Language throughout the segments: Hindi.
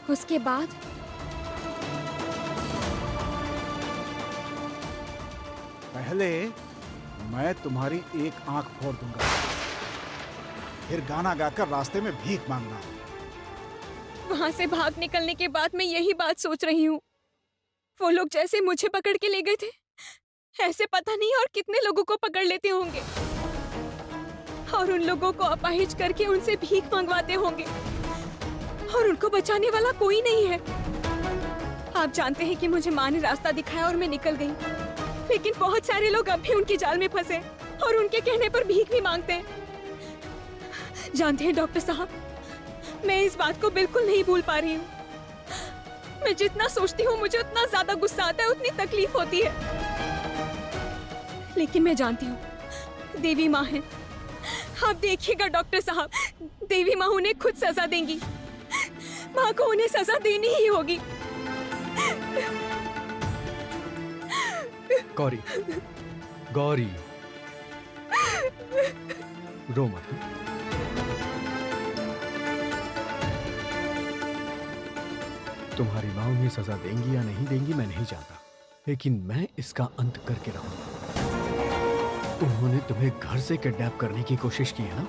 उसके बाद पहले मैं तुम्हारी एक आंख फोड़ दूंगा, फिर गाना गाकर रास्ते में भीख मांगना। वहां से भाग निकलने के बाद मैं यही बात सोच रही हूँ। वो लोग जैसे मुझे पकड़ के ले गए थे, ऐसे पता नहीं और कितने लोगों को पकड़ लेते होंगे और उन लोगों को अपाहिज करके उनसे भीख मंगवाते होंगे और उनको बचाने वाला कोई नहीं है। आप जानते हैं कि मुझे माँ ने रास्ता दिखाया और मैं निकल गई, लेकिन बहुत सारे लोग अब भी उनकी जाल में फंसे और उनके कहने पर भीख भी मांगते हैं। जानते हैं डॉक्टर साहब, मैं इस बात को बिल्कुल नहीं भूल पा रही हूँ। मैं जितना सोचती हूँ मुझे उतना ज्यादा गुस्सा आता है, उतनी तकलीफ होती है। लेकिन मैं जानती हूँ देवी माँ है। आप देखिएगा डॉक्टर साहब, देवी माँ उन्हें खुद सजा देंगी। माँ को उन्हें सजा देनी ही होगी। गौरी, गौरी, रो मत। तुम्हारी माँ उन्हें सजा देंगी या नहीं देंगी मैं नहीं जानता, लेकिन मैं इसका अंत करके रहूंगा। उन्होंने तुम्हें घर से किडनैप करने की कोशिश की है ना,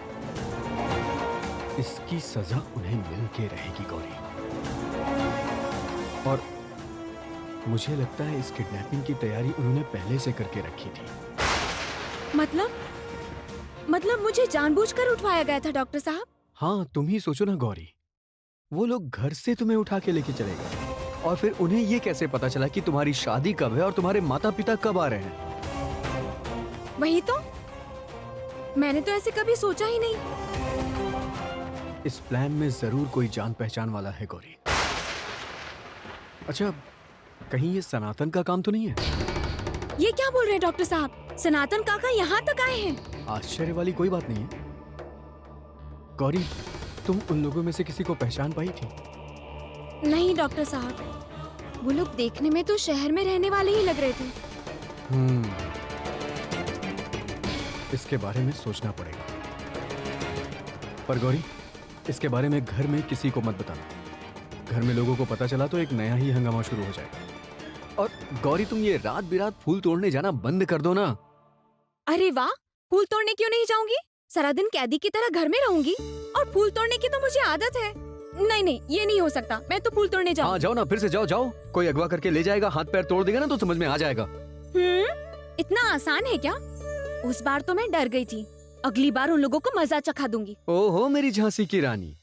इसकी सजा उन्हें मिल के रहेगी गौरी। और मुझे लगता है इस किडनैपिंग की तैयारी उन्होंने पहले से करके रखी थी। मतलब मुझे जानबूझकर उठवाया गया था डॉक्टर साहब? हाँ, तुम ही सोचो ना गौरी, वो लोग घर से तुम्हें उठा के लेके चले गए और फिर उन्हें ये कैसे पता चला कि तुम्हारी शादी कब है और तुम्हारे माता पिता कब आ रहे हैं? वही तो, मैंने तो ऐसे कभी सोचा ही नहीं। इस प्लान में जरूर कोई जान पहचान वाला है गौरी। अच्छा, कहीं ये सनातन का काम तो नहीं है? ये क्या बोल रहे हैं डॉक्टर साहब? सनातन काका यहाँ तक आए हैं? आश्चर्य वाली कोई बात नहीं है गौरी। तुम उन लोगों में से किसी को पहचान पाई थी? नहीं डॉक्टर साहब, वो लोग देखने में तो शहर में रहने वाले ही लग रहे थे। इसके बारे में सोचना पड़ेगा। पर गौरी, इसके बारे में घर में किसी को मत बताना। घर में लोगों को पता चला तो एक नया ही हंगामा शुरू हो जाएगा। और गौरी, तुम ये रात बिरात फूल तोड़ने जाना बंद कर दो ना। अरे वाह, फूल तोड़ने क्यों नहीं जाऊंगी? सारा दिन कैदी की तरह घर में रहूंगी और फूल तोड़ने की तो मुझे आदत है। नहीं, ये नहीं हो सकता। मैं तो फूल तोड़ने जाऊँ। हाँ, जाओ ना, फिर से जाओ। कोई अगवा करके ले जाएगा, हाथ पैर तोड़ देगा ना तो समझ में आ जाएगा। इतना आसान है क्या? उस बार तो मैं डर गई थी, अगली बार उन लोगों को मजा चखा दूंगी। ओहो मेरी झांसी की रानी।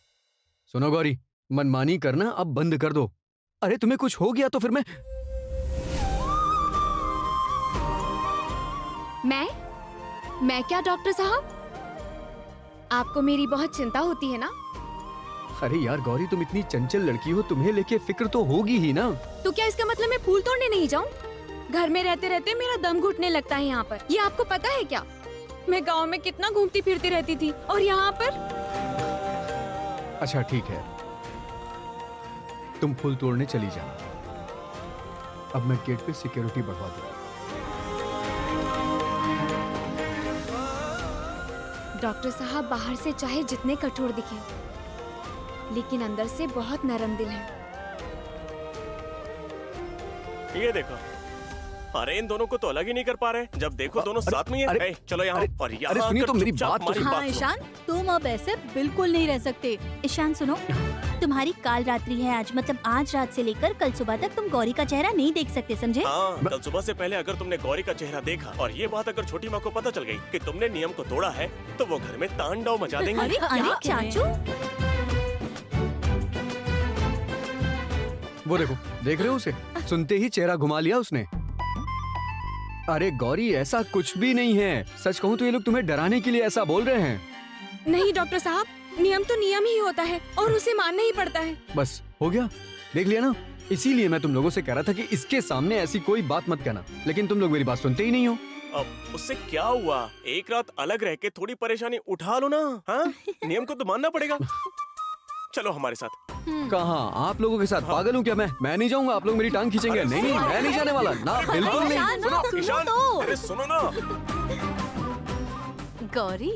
सुनो गौरी, मनमानी करना अब बंद कर दो। अरे तुम्हें कुछ हो गया तो फिर मैं क्या डॉक्टर साहब? आपको मेरी बहुत चिंता होती है ना? अरे यार गौरी, तुम इतनी चंचल लड़की हो, तुम्हें लेके फिक्र तो होगी ही ना। तो क्या इसका मतलब मैं फूल तोड़ने नहीं जाऊं? घर में रहते रहते मेरा दम घुटने लगता है यहाँ पर। ये आपको पता है क्या? मैं गांव में कितना घूमती फिरती रहती थी और यहाँ पर। अच्छा ठीक है, तुम फूल तोड़ने चली जाओ। अब मैं गेट पे सिक्योरिटी बढ़वा दूंगा। डॉक्टर साहब बाहर से चाहे जितने कठोर दिखे, लेकिन अंदर से बहुत नरम दिल है। ये देखो, अरे इन दोनों को तो अलग ही नहीं कर पा रहे। जब देखो दोनों साथ में ही है। चलो यहाँ पर। अरे सुनिए तो मेरी बात तो। हाँ ईशान, तुम अब ऐसे बिल्कुल नहीं रह सकते। ईशान सुनो, तुम्हारी काल रात्रि है आज, मतलब आज रात से लेकर कल सुबह तक तुम गौरी का चेहरा नहीं देख सकते, समझे? हाँ, कल सुबह से पहले अगर तुमने गौरी का चेहरा देखा और ये बात अगर छोटी माँ को पता चल गई कि तुमने नियम को तोड़ा है, तो वो घर में तांडव मचा देंगे। अरे चाचू, वो देखो, देख रहे हो उसे? सुनते ही चेहरा घुमा लिया उसने। अरे गौरी, ऐसा कुछ भी नहीं है। सच कहूँ तो ये लोग तुम्हें डराने के लिए ऐसा बोल रहे हैं। नहीं डॉक्टर साहब, नियम तो नियम ही होता है और उसे मानना ही पड़ता है। बस हो गया, देख लिया ना। इसीलिए मैं तुम लोगों से कह रहा था कि इसके सामने ऐसी कोई बात मत कहना, लेकिन तुम लोग मेरी बात सुनते ही नहीं हो। अब उससे क्या हुआ? एक रात अलग रह के थोड़ी परेशानी उठा लो ना। हाँ, नियम को तो मानना पड़ेगा। चलो हमारे साथ। कहाँ आप लोगों के साथ? पागल हूँ क्या मैं नहीं जाऊंगा। आप लोग मेरी टांग खींचेंगे। नहीं, मैं नहीं जाने वाला ना, बिल्कुल नहीं। ईशान, अरे सुनो ना। गौरी,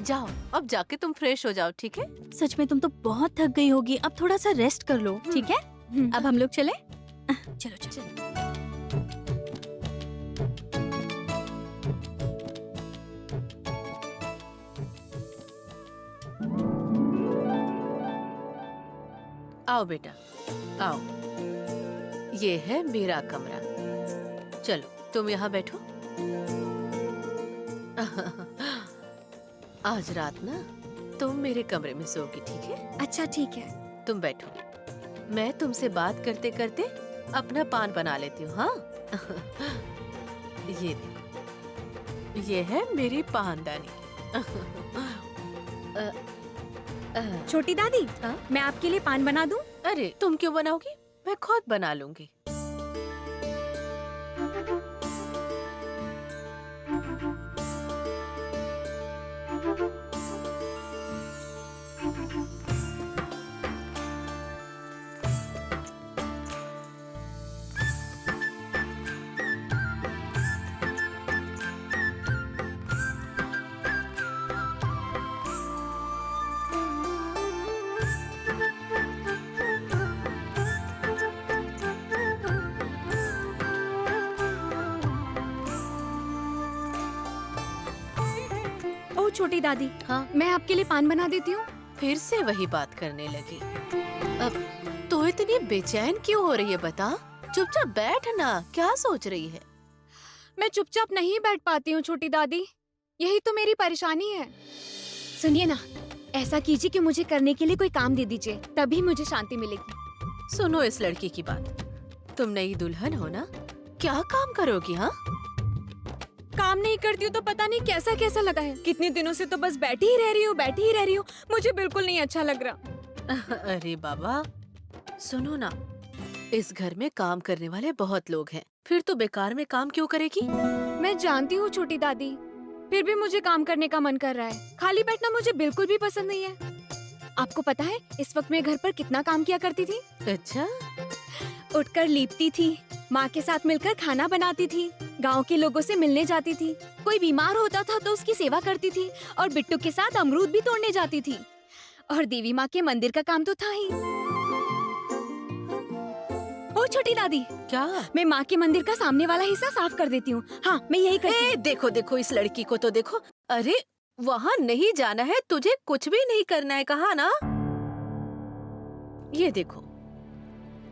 जाओ अब जाके तुम फ्रेश हो जाओ, ठीक है? सच में तुम तो बहुत थक गई होगी, अब थोड़ा सा रेस्ट कर लो, ठीक है? अब हम लोग चले? चलो चलो। आओ बेटा, आओ। ये है मेरा कमरा। चलो तुम यहाँ बैठो। आज रात ना तुम मेरे कमरे में सोओगी, ठीक है? अच्छा ठीक है। तुम बैठो, मैं तुमसे बात करते करते अपना पान बना लेती हूँ। हाँ ये देखो, ये है मेरी पानदानी। छोटी दादी, हाँ? मैं आपके लिए पान बना दूं? अरे तुम क्यों बनाओगी, मैं खुद बना लूंगी। ओ छोटी दादी, हाँ? मैं आपके लिए पान बना देती हूँ। फिर से वही बात करने लगी। अब तो इतनी बेचैन क्यों हो रही है बता? चुपचाप बैठ ना, क्या सोच रही है? मैं चुपचाप नहीं बैठ पाती हूँ छोटी दादी, यही तो मेरी परेशानी है। सुनिए ना, ऐसा कीजिए कि मुझे करने के लिए कोई काम दे दीजिए, तभी मुझे शांति मिलेगी। सुनो इस लड़की की बात, तुम नई दुल्हन हो ना, क्या काम करोगी? हाँ, काम नहीं करती हूँ तो पता नहीं कैसा कैसा लगा है। कितने दिनों से तो बस बैठी ही रह रही हूँ। मुझे बिल्कुल नहीं अच्छा लग रहा। अरे बाबा सुनो ना, इस घर में काम करने वाले बहुत लोग हैं, फिर तो बेकार में काम क्यों करेगी? मैं जानती हूँ छोटी दादी, फिर भी मुझे काम करने का मन कर रहा है। खाली बैठना मुझे बिल्कुल भी पसंद नहीं है। आपको पता है इस वक्त मैं घर पर कितना काम किया करती थी? अच्छा, उठकर लीपती थी, माँ के साथ मिलकर खाना बनाती थी, गांव के लोगों से मिलने जाती थी, कोई बीमार होता था तो उसकी सेवा करती थी, और बिट्टू के साथ अमरूद भी तोड़ने जाती थी। और देवी माँ के मंदिर का काम तो था ही। ओ छोटी दादी, क्या? मैं माँ के मंदिर का सामने वाला हिस्सा साफ कर देती हूँ। हाँ, मैं यही करती हूँ। देखो देखो इस लड़की को तो देखो। अरे वहाँ नहीं जाना है तुझे, कुछ भी नहीं करना है, कहा ना? ये देखो,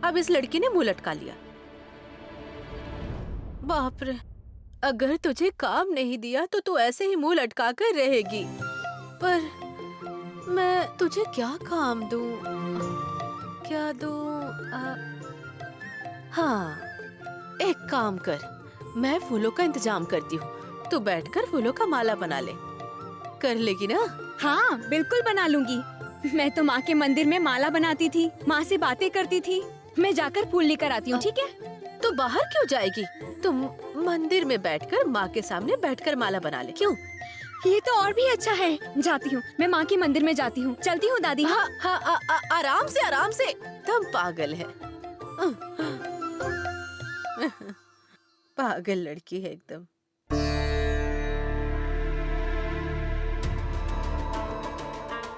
अब इस लड़की ने मुंह लटका लिया। बाप रे, अगर तुझे काम नहीं दिया तो तू ऐसे ही मुंह लटका कर रहेगी। पर मैं तुझे क्या काम दूं? क्या दूं? हाँ, एक काम कर, मैं फूलों का इंतजाम करती हूँ, तू बैठकर फूलों का माला बना ले। कर लेगी ना? हाँ बिल्कुल बना लूंगी। मैं तो माँ के मंदिर में माला बनाती थी, माँ से बातें करती थी। मैं जाकर फूल लेकर आती हूँ, ठीक है? तो बाहर क्यों जाएगी? तुम मंदिर में बैठकर माँ के सामने बैठकर माला बना ले। क्यों? ये तो और भी अच्छा है। जाती हूँ, मैं माँ के मंदिर में जाती हूँ। चलती हूँ दादी। हाँ हाँ, आराम से आराम से। तुम पागल है। पागल लड़की है एकदम।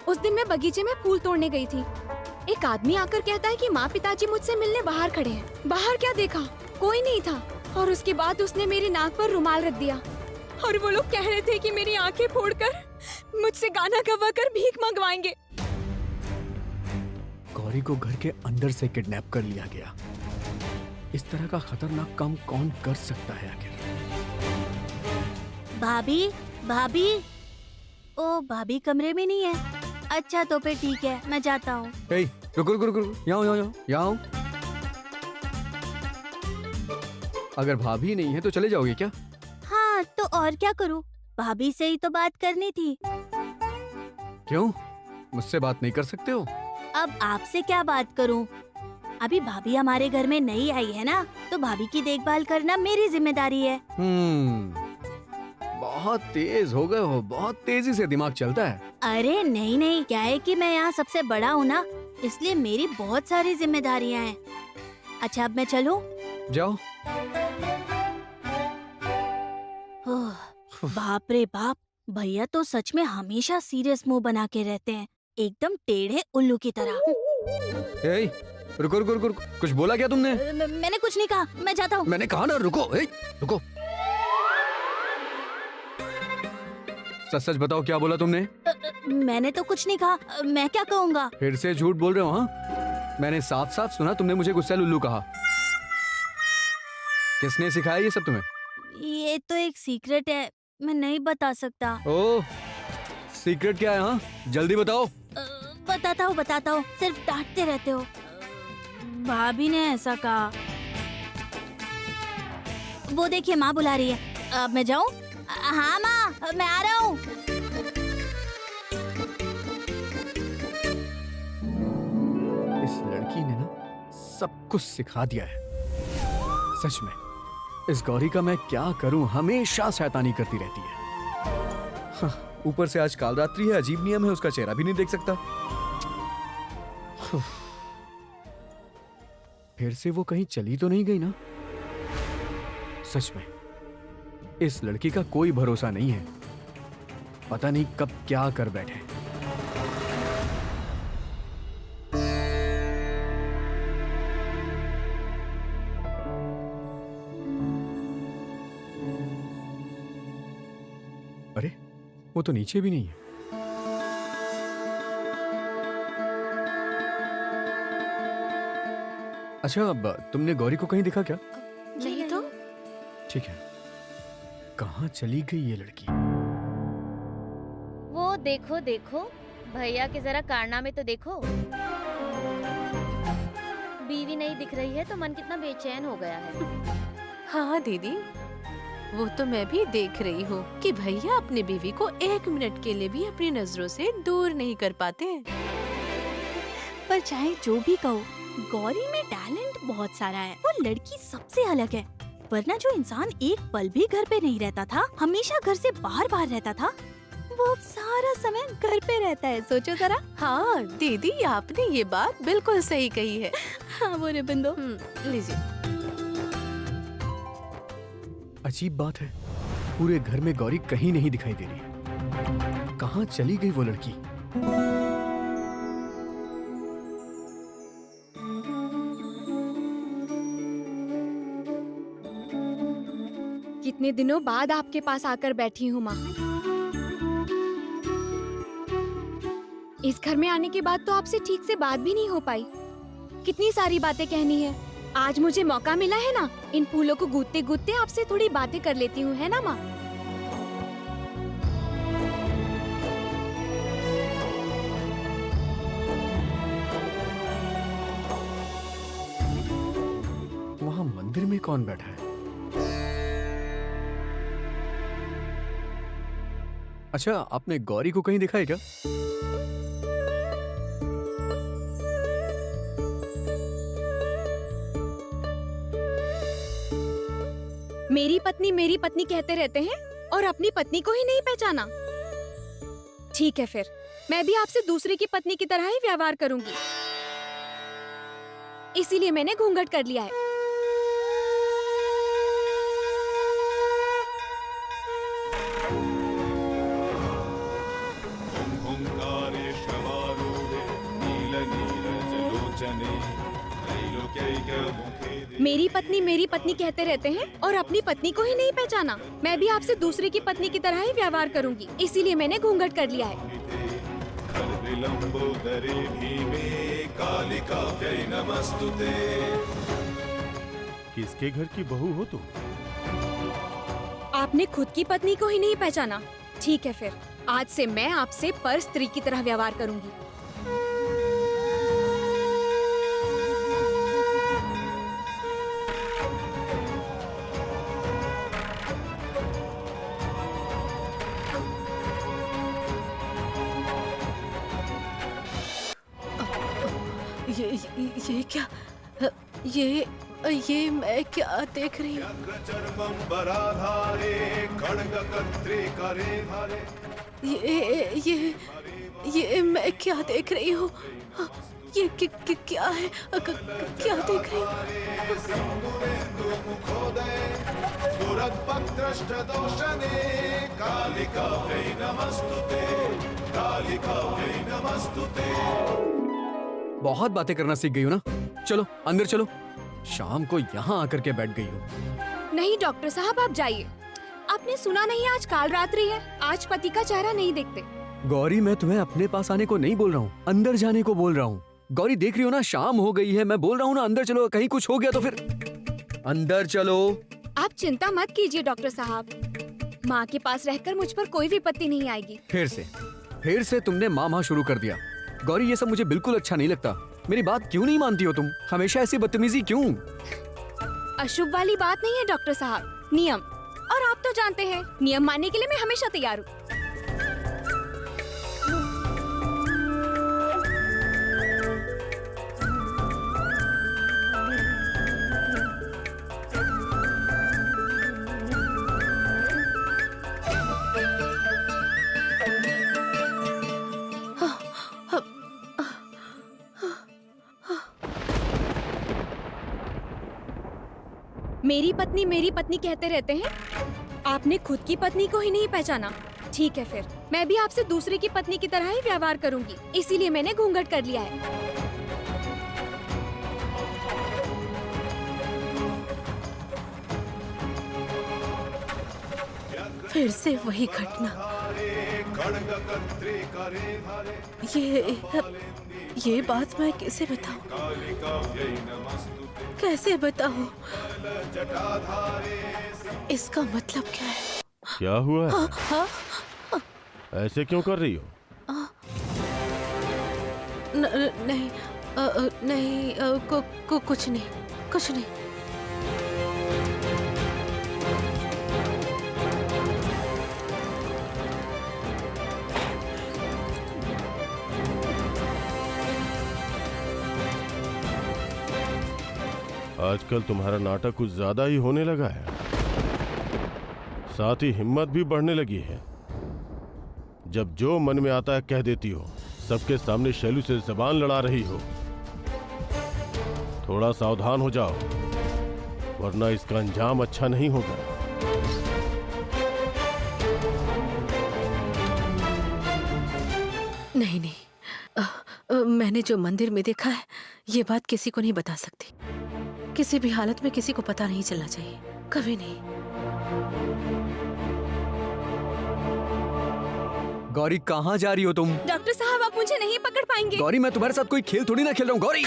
उस दिन मैं बगीचे में फूल तोड़ने गई थी। एक आदमी आकर कहता है कि माँ पिताजी मुझसे मिलने बाहर खड़े हैं। बाहर क्या देखा, कोई नहीं था। और उसके बाद उसने मेरी नाक पर रुमाल रख दिया और वो लोग कह रहे थे कि मेरी आंखें फोड़कर मुझसे गाना गवाकर भीख मंगवाएंगे। गौरी को घर के अंदर से किडनैप कर लिया गया। इस तरह का खतरनाक काम कौन कर सकता है आखिर? भाभी, भाभी, ओ भाभी कमरे में नहीं है। अच्छा तो फिर ठीक है, मैं जाता हूँ। रुको रुको रुको, यहाँ यहाँ यहाँ। अगर भाभी नहीं है तो चले जाओगे क्या? हाँ तो और क्या करूँ, भाभी से ही तो बात करनी थी। क्यों, मुझसे बात नहीं कर सकते हो? अब आपसे क्या बात करूँ? अभी भाभी हमारे घर में नई आई है ना, तो भाभी की देखभाल करना मेरी जिम्मेदारी है। बहुत तेज हो गए हो, बहुत तेजी से दिमाग चलता है। अरे नहीं नहीं, क्या है कि मैं यहाँ सबसे बड़ा हूँ ना, इसलिए मेरी बहुत सारी जिम्मेदारियाँ हैं। अच्छा अब मैं चलूँ? जाओ। ओह, बाप रे बाप, भैया तो सच में हमेशा सीरियस मुंह बना के रहते हैं, एकदम टेढ़े उल्लू की तरह। ए, रुको रुको रुको रुको। कुछ बोला क्या तुमने? मैंने कुछ नहीं कहा, मैं जाता हूँ। मैंने कहा ना रुको। ए, रुको। सच सच बताओ क्या बोला तुमने? मैंने तो कुछ नहीं कहा, मैं क्या कहूँगा? फिर से झूठ बोल रहे हो? हाँ, मैंने साफ साफ सुना तुमने मुझे गुस्सैल उल्लू कहा। किसने सिखाया ये सब तुम्हें? ये तो एक सीक्रेट है, मैं नहीं बता सकता। ओह, सीक्रेट क्या है? हाँ, जल्दी बताओ। बताता हूँ, सिर्फ डांटते रहते हो। भाभी ने ऐसा कहा। वो देखिए माँ बुला रही है, अब मैं जाऊँ? हाँ माँ, मैं आ रहा हूँ। इस लड़की ने ना सब कुछ सिखा दिया है। सच में इस गौरी का मैं क्या करूं, हमेशा शैतानी करती रहती है। हाँ, ऊपर से आज कालरात्रि है, अजीब नियम है, उसका चेहरा भी नहीं देख सकता। फिर से वो कहीं चली तो नहीं गई ना? सच में इस लड़की का कोई भरोसा नहीं है, पता नहीं कब क्या कर बैठे। अरे वो तो नीचे भी नहीं है। अच्छा, अब तुमने गौरी को कहीं देखा क्या? नहीं तो। ठीक है, कहाँ चली गई ये लड़की? वो देखो देखो, भैया के जरा कारनामे तो देखो। बीवी नहीं दिख रही है तो मन कितना बेचैन हो गया है। हाँ दीदी, वो तो मैं भी देख रही हूँ कि भैया अपनी बीवी को 1 मिनट के लिए भी अपनी नजरों से दूर नहीं कर पाते। पर चाहे जो भी कहो, गौरी में टैलेंट बहुत सारा है। वो लड़की सबसे अलग है, वरना जो इंसान एक पल भी घर पे नहीं रहता था, हमेशा घर से बाहर बाहर रहता था, वो अब सारा समय घर पे रहता है। सोचो जरा। हाँ दीदी, आपने ये बात बिल्कुल सही कही है। हाँ वो रिबन दो। लीजिए। अजीब बात है, पूरे घर में गौरी कहीं नहीं दिखाई दे रही। कहाँ चली गई वो लड़की? कितने दिनों बाद आपके पास आकर बैठी हूँ माँ। इस घर में आने के बाद तो आपसे ठीक से बात भी नहीं हो पाई। कितनी सारी बातें कहनी है। आज मुझे मौका मिला है ना, इन फूलों को गूंथते गूंथते आपसे थोड़ी बातें कर लेती हूँ, है ना माँ? वहाँ मंदिर में कौन बैठा है? अच्छा, आपने गौरी को कहीं देखा है क्या? मेरी पत्नी कहते रहते हैं और अपनी पत्नी को ही नहीं पहचाना। ठीक है, फिर मैं भी आपसे दूसरे की पत्नी की तरह ही व्यवहार करूंगी। इसीलिए मैंने घूंघट कर लिया है। मेरी पत्नी कहते रहते हैं और अपनी पत्नी को ही नहीं पहचाना। मैं भी आपसे दूसरे की पत्नी की तरह ही व्यवहार करूंगी। इसीलिए मैंने घूंघट कर लिया है। किसके घर की बहू हो तुम? आपने खुद की पत्नी को ही नहीं पहचाना। ठीक है, फिर आज से मैं आपसे पर स्त्री की तरह व्यवहार करूंगी। ये क्या? ये मैं क्या देख रही हूँ? ये मैं क्या देख रही हूँ? ये क्या है? क्या देख रही बहुत बातें करना सीख गई हो ना। चलो अंदर चलो। शाम को यहाँ आकर के बैठ गई हो। नहीं डॉक्टर साहब, आप जाइए। आपने सुना नहीं, आज काल रात्रि है, आज पति का चेहरा नहीं देखते। गौरी, मैं तुम्हें अपने पास आने को नहीं बोल रहा हूँ, अंदर जाने को बोल रहा हूँ। गौरी देख रही हो ना, शाम हो गई है। मैं बोल रहा हूँ ना अंदर चलो, कहीं कुछ हो गया तो फिर। अंदर चलो। आप चिंता मत कीजिए डॉक्टर साहब, माँ के पास रहकर मुझ पर कोई विपत्ति नहीं आएगी। फिर से तुमने माँ शुरू कर दिया। गौरी, ये सब मुझे बिल्कुल अच्छा नहीं लगता। मेरी बात क्यों नहीं मानती हो तुम? हमेशा ऐसी बदतमीजी क्यों? अशुभ वाली बात नहीं है डॉक्टर साहब, नियम। और आप तो जानते हैं, नियम मानने के लिए मैं हमेशा तैयार हूँ। मेरी पत्नी कहते रहते हैं, आपने खुद की पत्नी को ही नहीं पहचाना। ठीक है, फिर मैं भी आपसे दूसरे की पत्नी की तरह ही व्यवहार करूंगी, इसीलिए मैंने घूंघट कर लिया है। फिर से वही घटना। ये बात मैं कैसे बताऊं? कैसे बताऊं? इसका मतलब क्या है? क्या हुआ है? हाँ? ऐसे क्यों कर रही हो? नहीं, नहीं, कुछ नहीं, कुछ नहीं। आजकल तुम्हारा नाटक कुछ ज्यादा ही होने लगा है, साथ ही हिम्मत भी बढ़ने लगी है। जब जो मन में आता है कह देती हो, सबके सामने शैलू से जबान लड़ा रही हो। थोड़ा सावधान हो जाओ, वरना इसका अंजाम अच्छा नहीं होगा। नहीं, मैंने जो मंदिर में देखा है, ये बात किसी को नहीं बता सकती। किसी भी हालत में किसी को पता नहीं चलना चाहिए, कभी नहीं। गौरी, कहाँ जा रही हो तुम? डॉक्टर साहब, आप मुझे नहीं पकड़ पाएंगे। गौरी, मैं तुम्हारे साथ कोई खेल थोड़ी ना खेल रहा हूँ। गौरी,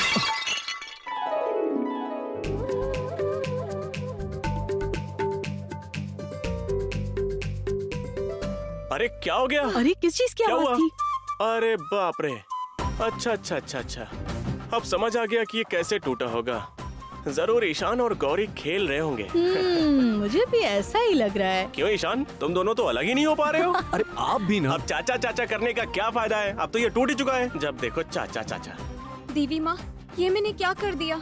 अरे क्या हो गया? अरे किस चीज की क्या आवाज हुआ? थी? अरे बाप रे। अच्छा। अब समझ आ गया कि ये कैसे टूटा होगा। जरूर ईशान और गौरी खेल रहे होंगे। मुझे भी ऐसा ही लग रहा है। क्यों ईशान, तुम दोनों तो अलग ही नहीं हो पा रहे हो? अरे आप भी ना। अब चाचा करने का क्या फायदा है? अब तो ये टूट ही चुका है। जब देखो चाचा। देवी माँ, ये मैंने क्या कर दिया?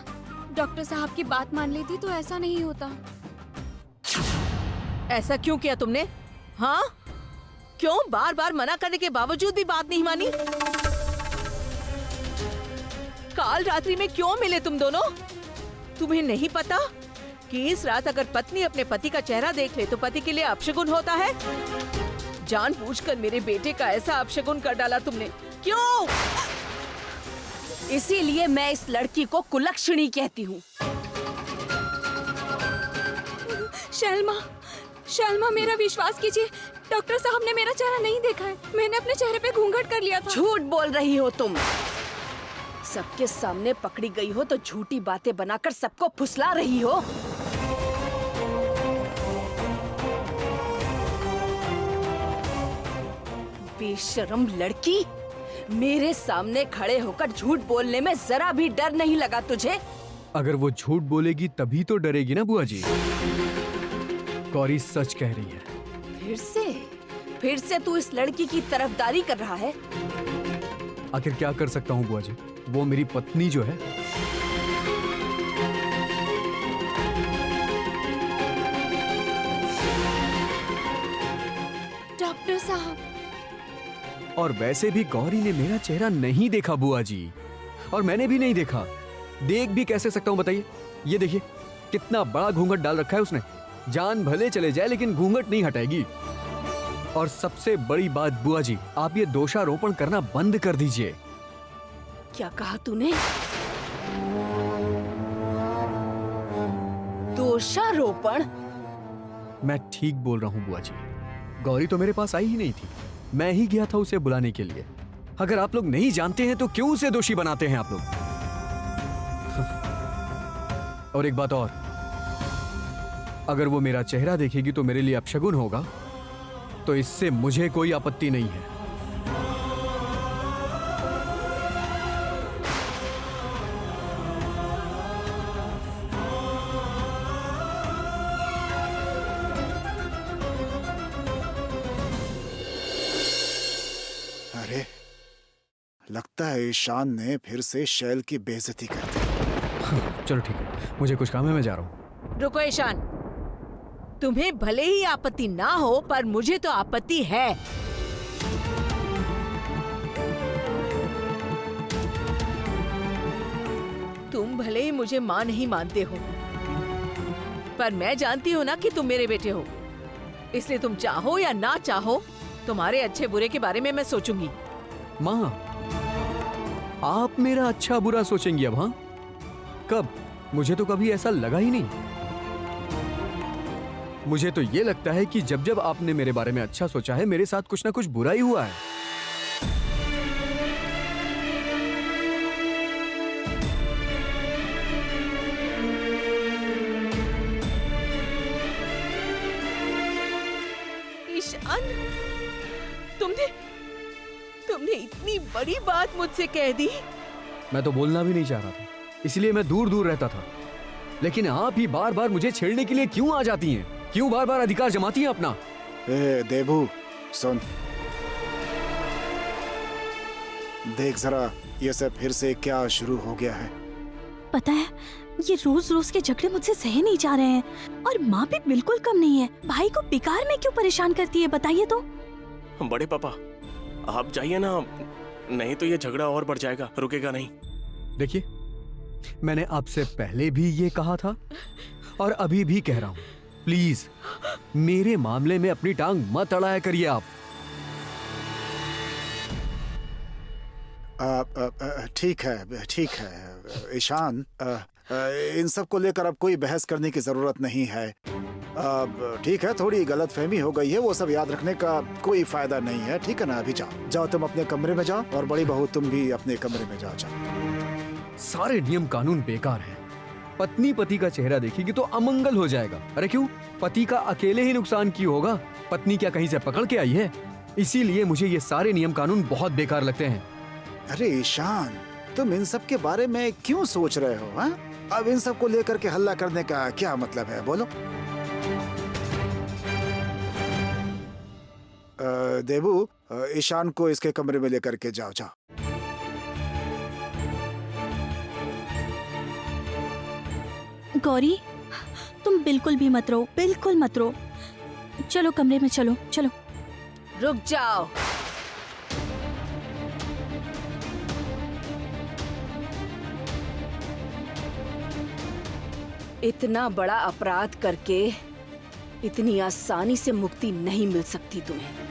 डॉक्टर साहब की बात मान लेती तो ऐसा नहीं होता। ऐसा क्यों किया तुमने? हाँ, क्यों बार बार मना करने के बावजूद भी बात नहीं मानी? काल रात्रि में क्यों मिले तुम दोनों? तुम्हें नहीं पता कि इस रात अगर पत्नी अपने पति का चेहरा देख ले तो पति के लिए अपशगुन होता है? जानबूझकर मेरे बेटे का ऐसा अपशगुन कर डाला तुमने, क्यों? इसीलिए मैं इस लड़की को कुलक्षणी कहती हूँ। शैलमा, मेरा विश्वास कीजिए, डॉक्टर साहब ने मेरा चेहरा नहीं देखा है। मैंने अपने चेहरे पे घूंघट कर लिया था। झूठ बोल रही हो तुम। सबके सामने पकड़ी गई हो तो झूठी बातें बनाकर सबको फुसला रही हो। बेशर्म लड़की, मेरे सामने खड़े होकर झूठ बोलने में जरा भी डर नहीं लगा तुझे? अगर वो झूठ बोलेगी तभी तो डरेगी ना बुआ जी। गौरी सच कह रही है। फिर से तू इस लड़की की तरफदारी कर रहा है? आखिर क्या कर सकता हूँ बुआ जी, वो मेरी पत्नी जो है। डॉक्टर साहब, और वैसे भी गौरी ने मेरा चेहरा नहीं देखा बुआ जी। और मैंने भी नहीं देखा। देख भी कैसे सकता हूँ बताइए? ये देखिए कितना बड़ा घूंघट डाल रखा है उसने। जान भले चले जाए लेकिन घूंघट नहीं हटाएगी। और सबसे बड़ी बात बुआ जी, आप ये दोषारोपण करना बंद कर दीजिए। क्या कहा तूने? दोषारोपण? मैं ठीक बोल रहा हूँ बुआ जी। गौरी तो मेरे पास आई ही नहीं थी, मैं ही गया था उसे बुलाने के लिए। अगर आप लोग नहीं जानते हैं तो क्यों उसे दोषी बनाते हैं आप लोग? और एक बात और, अगर वो मेरा चेहरा देखेगी तो मेरे लिए अपशगुन होगा, तो इससे मुझे कोई आपत्ति नहीं है। अरे लगता है ईशान ने फिर से शैल की बेइज्जती कर दी। चलो ठीक है, मुझे कुछ काम है, मैं जा रहा हूँ। रुको ईशान, तुम्हें भले ही आपत्ति ना हो पर मुझे तो आपत्ति है। तुम भले ही मुझे माँ नहीं मानते हो, पर मैं जानती हूँ ना कि तुम मेरे बेटे हो। इसलिए तुम चाहो या ना चाहो, तुम्हारे अच्छे बुरे के बारे में मैं सोचूंगी। माँ, आप मेरा अच्छा बुरा सोचेंगी अब? हाँ, कब? मुझे तो कभी ऐसा लगा ही नहीं। मुझे तो ये लगता है कि जब जब आपने मेरे बारे में अच्छा सोचा है, मेरे साथ कुछ ना कुछ बुरा ही हुआ है। ईशान, तुमने इतनी बड़ी बात मुझसे कह दी। मैं तो बोलना भी नहीं चाह रहा था, इसलिए मैं दूर दूर रहता था। लेकिन आप ही बार बार मुझे छेड़ने के लिए क्यों आ जाती हैं? क्यों बार बार अधिकार जमाती हैं अपना? ए देबू, सुन, देख जरा ये सब फिर से क्या शुरू हो गया है। पता है, ये रोज रोज के झगड़े मुझसे सहे नहीं जा रहे हैं। और माँ भी बिल्कुल कम नहीं है। भाई को बेकार में क्यों परेशान करती है बताइए तो। बड़े पापा आप जाइए ना, नहीं तो ये झगड़ा और बढ़ जाएगा, रुकेगा नहीं। देखिए, मैंने आपसे पहले भी ये कहा था और अभी भी कह रहा हूँ, प्लीज मेरे मामले में अपनी टांग मत अड़ाया करिए आप। ठीक है ईशान, इन सब को लेकर अब कोई बहस करने की जरूरत नहीं है। ठीक है, थोड़ी गलतफहमी हो गई है, वो सब याद रखने का कोई फायदा नहीं है। ठीक है ना, अभी जाओ तुम अपने कमरे में जाओ, और बड़ी बहू तुम भी अपने कमरे में जाओ। सारे नियम कानून बेकार हैं। पत्नी पति का चेहरा देखेगी तो अमंगल हो जाएगा। अरे क्यों? पति का अकेले ही नुकसान क्यों होगा? पत्नी क्या कहीं से पकड़ के आई है? इसीलिए मुझे ये सारे नियम कानून बहुत बेकार लगते हैं। अरे ईशान, तुम इन सब के बारे में क्यों सोच रहे हो? हाँ, अब इन सब को लेकर के हल्ला करने का क्या मतलब है, बोलो? देबू, ईशान को इसके कमरे में लेकर के जाओ। गौरी, तुम बिल्कुल भी मत रो, बिल्कुल मत रो। चलो कमरे में चलो। रुक जाओ। इतना बड़ा अपराध करके इतनी आसानी से मुक्ति नहीं मिल सकती तुम्हें।